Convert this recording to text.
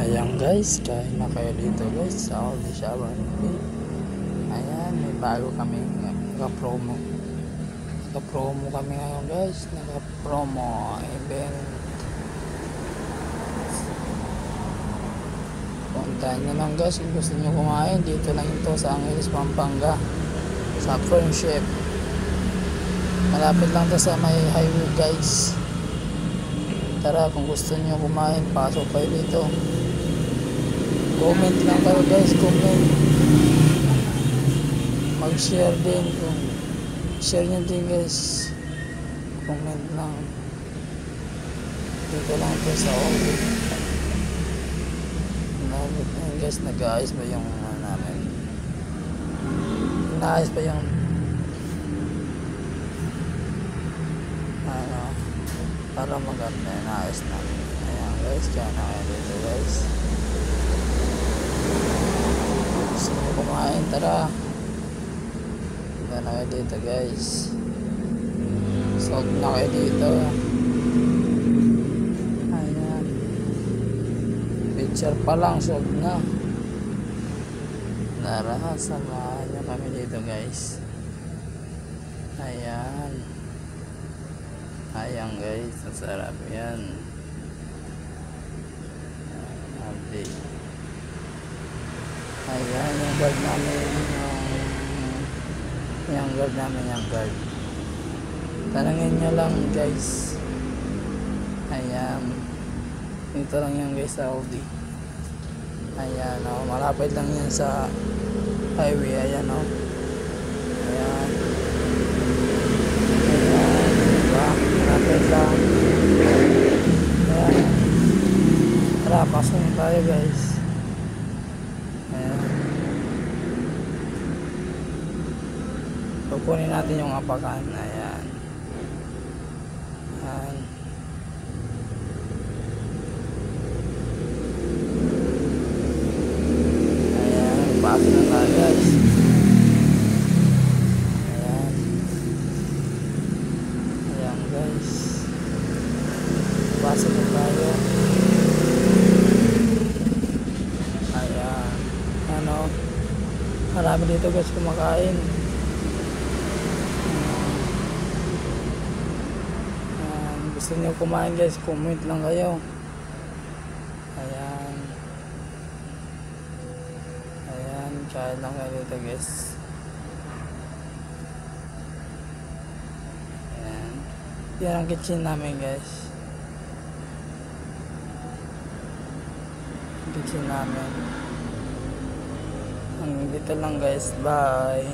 Ayan guys, kain na kayo dito guys sa Aldi Shawan. Ayan, may bago kami naka-promo. Naka-promo kami ngayon guys, naka-promo event. Puntahan nyo lang guys kung gusto nyo kumain. Dito lang ito sa Angeles, Pampanga, sa Friendship. Malapit lang ito sa may highway guys. Tara, kung gusto nyo kumain, pasok kayo dito. Comment lang kayo guys, comment. Mag-share din. Kung share nyo din guys, comment lang. Dito lang ito sa Aldi. Guys, nag-aayos ba yung namin? Nag-aayos ba yung para maganda yung naayos namin. Ayan guys, kaya na kayo dito guys. Gusto nyo kumain, tara. Kaya na kayo dito guys. Sold na kayo dito. Ayan, picture pa lang sold na. Tara, samahan nyo kami dito guys. Ayan. Ayan guys, ang sarap yan. Update. Ayan, yung guard namin, yung guard namin, yung guard. Tanangin nyo lang guys. Ayan, ito lang yan guys sa Aldi. Ayan, oh, malapit lang yan sa highway. Ayan, oh. Ayan. Malapit lang. Ayan. Tara, pasok na tayo guys. Ayan. Pupunin natin yung apakan. Ayan. Ayan. Ayan. Pasok na tayo guys. Ayan. Ayan guys. Pasok na tayo. Ayan. Ano? Marami dito guys kumakain. Gusto nyo kumain guys, comment lang kayo. Ayan. Ayan, kain lang kayo dito guys. Ayan. Yan ang kitchen namin guys. Kitchen namin. Hanggang dito lang guys, bye.